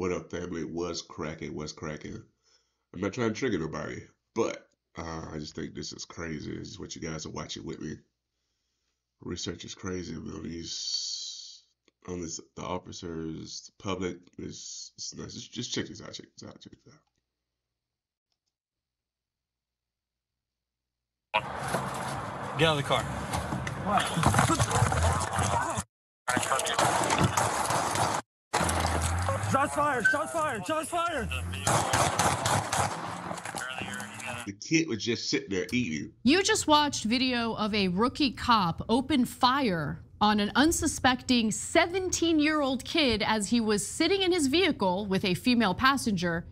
What up, family? What's cracking? What's cracking? I'm not trying to trigger nobody, but I just think this is crazy. This is what you guys are watching with me. Research is crazy on the officers, the public. It's nuts. Just check this out. Check this out. Check this out. Get out of the car. Shots fired! Shots fired! Shots fired! The kid was just sitting there eating. You just watched video of a rookie cop open fire on an unsuspecting 17-year-old kid as he was sitting in his vehicle with a female passenger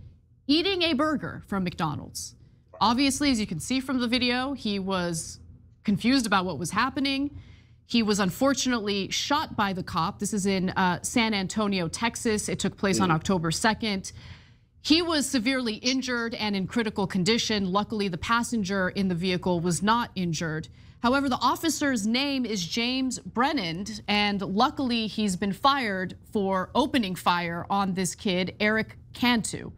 eating a burger from McDonald's. Obviously, as you can see from the video, he was confused about what was happening. He was unfortunately shot by the cop. This is in San Antonio, Texas. It took place on October 2nd. He was severely injured and in critical condition. Luckily, the passenger in the vehicle was not injured. However, the officer's name is James Brennan, and luckily he's been fired for opening fire on this kid, Eric Cantu.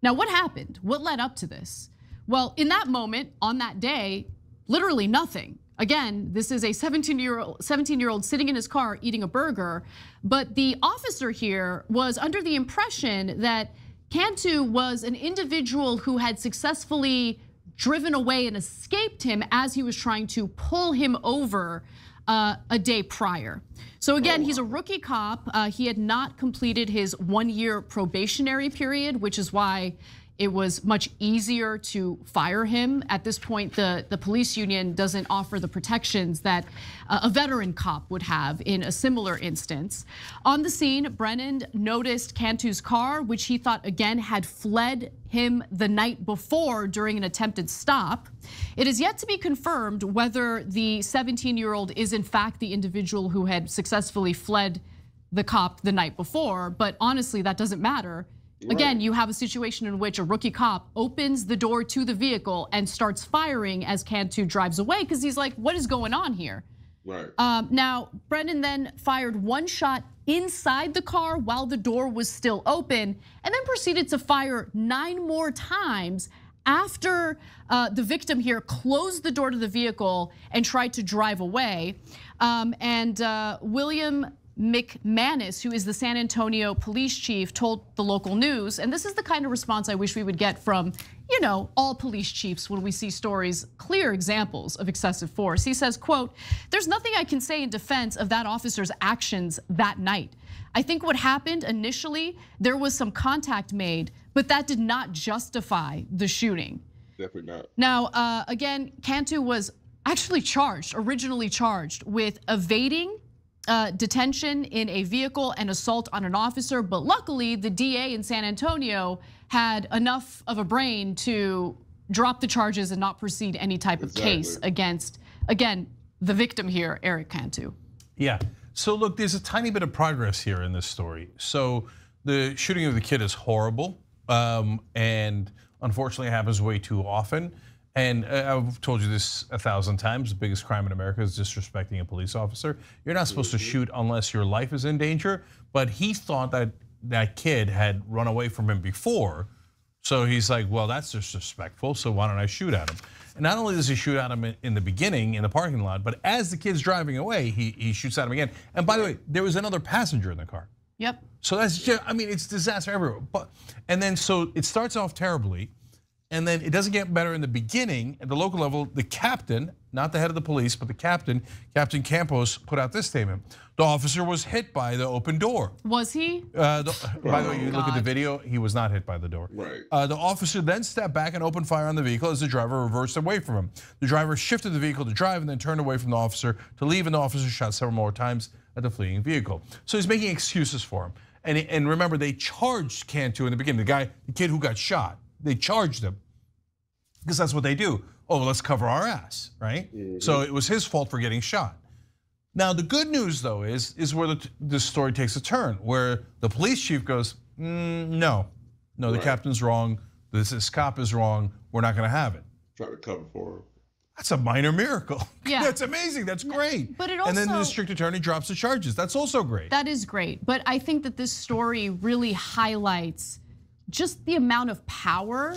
Now, what happened? What led up to this? Well, in that moment, on that day, literally nothing. Again, this is a 17-year-old sitting in his car eating a burger, but the officer here was under the impression that Cantu was an individual who had successfully driven away and escaped him as he was trying to pull him over a day prior. So again, he's a rookie cop. He had not completed his 1-year probationary period, which is why it was much easier to fire him. At this point, the police union doesn't offer the protections that a veteran cop would have in a similar instance. On the scene, Brennan noticed Cantu's car, which he thought again had fled him the night before during an attempted stop. It is yet to be confirmed whether the 17-year-old is in fact the individual who had successfully fled the cop the night before, but honestly, that doesn't matter. Again, you have a situation in which a rookie cop opens the door to the vehicle and starts firing as Cantu drives away because he's like, what is going on here? Right. Now, Brennan then fired one shot inside the car while the door was still open and then proceeded to fire 9 more times after the victim here closed the door to the vehicle and tried to drive away. William McManus, who is the San Antonio police chief, told the local news, and this is the kind of response I wish we would get from, all police chiefs when we see stories, clear examples of excessive force. He says, quote, "There's nothing I can say in defense of that officer's actions that night. I think what happened initially, there was some contact made, but that did not justify the shooting." Definitely not. Now, again, Cantu was actually originally charged with evading detention in a vehicle and assault on an officer, but luckily the DA in San Antonio had enough of a brain to drop the charges and not proceed any type of case against, again, the victim here, Eric Cantu. Yeah, so look, there's a tiny bit of progress here in this story. So the shooting of the kid is horrible, and unfortunately happens way too often. And I've told you this 1,000 times, the biggest crime in America is disrespecting a police officer. You're not supposed to shoot unless your life is in danger, but he thought that that kid had run away from him before. So he's like, well, that's disrespectful, so why don't I shoot at him? And not only does he shoot at him in the beginning, in the parking lot, but as the kid's driving away, he shoots at him again. And by the way, there was another passenger in the car. Yep. So that's just, it's disaster everywhere. And then so it starts off terribly. And then it doesn't get better in the beginning. At the local level, the captain, not the head of the police, but the captain, Captain Campos, put out this statement. The officer was hit by the open door. Was he? By the way, you look at the video, he was not hit by the door. Right. The officer then stepped back and opened fire on the vehicle as the driver reversed away from him. The driver shifted the vehicle to drive and then turned away from the officer to leave, and the officer shot several more times at the fleeing vehicle. So he's making excuses for him. And remember, they charged Cantu in the beginning, the kid who got shot. They charged him because that's what they do. Oh, let's cover our ass, right? So it was his fault for getting shot. Now the good news though is where the story takes a turn, where the police chief goes, no, the captain's wrong. This cop is wrong. We're not going to have it. Try to cover for him. That's a minor miracle. Yeah. That's amazing. That's great. But it and then the also- district attorney drops the charges. That's also great. That is great. But I think that this story really highlights just the amount of power,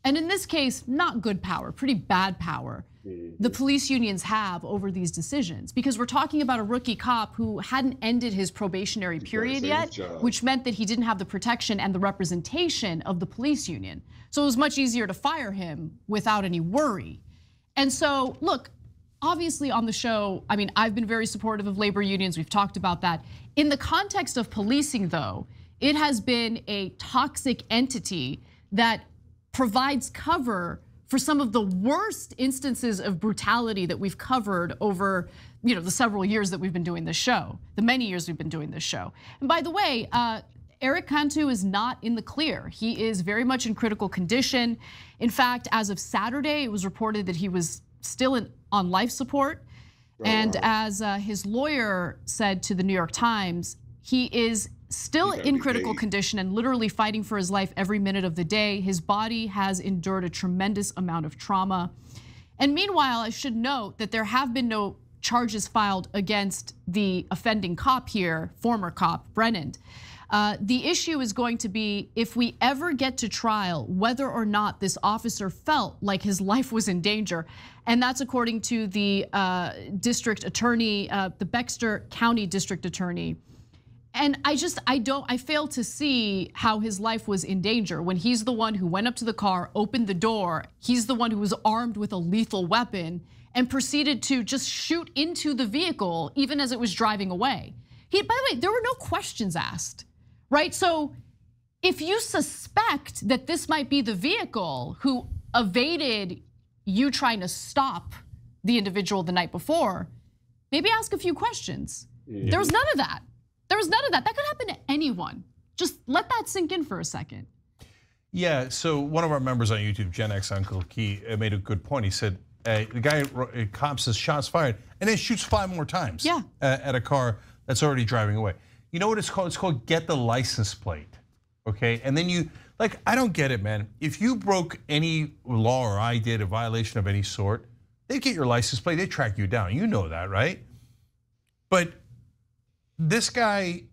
and in this case, not good power, pretty bad power, the police unions have over these decisions. Because we're talking about a rookie cop who hadn't ended his probationary period yet, which meant that he didn't have the protection and the representation of the police union. So it was much easier to fire him without any worry. And so, look, obviously on the show, I mean, I've been very supportive of labor unions. We've talked about that. In the context of policing, though, it has been a toxic entity that provides cover for some of the worst instances of brutality that we've covered over, the several years that we've been doing this show, the many years we've been doing this show. And by the way, Eric Cantu is not in the clear. He is very much in critical condition. In fact, as of Saturday, it was reported that he was still on life support. And as his lawyer said to the New York Times, he is still in critical condition and literally fighting for his life every minute of the day. His body has endured a tremendous amount of trauma. And meanwhile, I should note that there have been no charges filed against the offending cop here, former cop Brennan. The issue is going to be, if we ever get to trial, whether or not this officer felt like his life was in danger. And that's according to the district attorney, the Bexar County district attorney. And I fail to see how his life was in danger when he's the one who went up to the car, opened the door. He's the one who was armed with a lethal weapon and proceeded to just shoot into the vehicle even as it was driving away. By the way, there were no questions asked. Right, so if you suspect that this might be the vehicle who evaded you trying to stop the individual the night before, maybe ask a few questions. There was none of that. There was none of that. That could happen to anyone. Just let that sink in for a second. Yeah, so one of our members on YouTube, Gen X Uncle Key, made a good point. He said, the guy, cop says shots fired, and then shoots 5 more times at a car that's already driving away. You know what it's called? It's called get the license plate, okay? And then I don't get it, man. If you broke any law or I did a violation of any sort, they'd get your license plate, they'd track you down. You know that, right? But this guy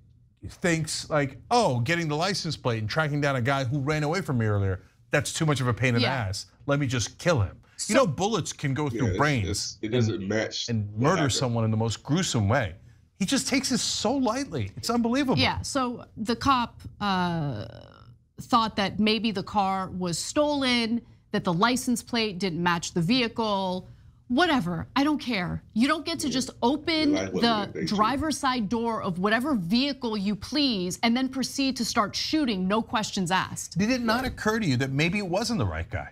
thinks like, oh, getting the license plate and tracking down a guy who ran away from me earlier, that's too much of a pain in the ass. Let me just kill him. So, bullets can go through brains. It doesn't match. And murder someone in the most gruesome way. He just takes this so lightly. It's unbelievable. Yeah, so the cop thought that maybe the car was stolen, that the license plate didn't match the vehicle, whatever, I don't care. You don't get to just open the driver's side door of whatever vehicle you please and then proceed to start shooting, no questions asked. Did it not occur to you that maybe it wasn't the right guy?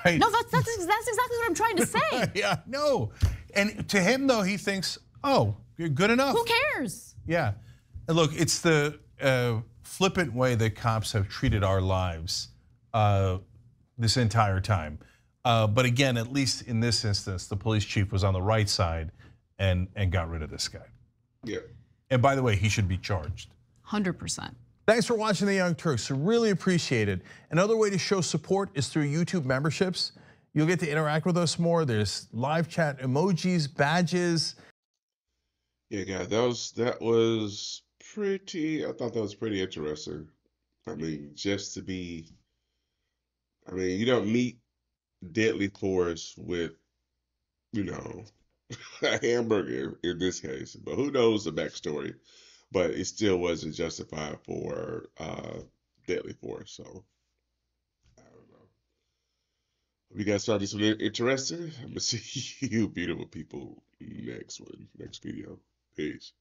Right? No, that's exactly what I'm trying to say. Yeah, no. And to him though, he thinks, oh, you're good enough. Who cares? Yeah, and look, it's the flippant way that cops have treated our lives this entire time. But again, at least in this instance, the police chief was on the right side and got rid of this guy. Yeah. And by the way, he should be charged. 100%. Thanks for watching The Young Turks. Really appreciate it. Another way to show support is through YouTube memberships. You'll get to interact with us more. There's live chat emojis, badges. Yeah, guys, that was pretty. I thought that was pretty interesting. I mean, you don't meet deadly force with, a hamburger in this case. But who knows the backstory? But it still wasn't justified for deadly force. So I don't know. Hope you guys found this one interesting. I'm gonna see you beautiful people next video. Peace.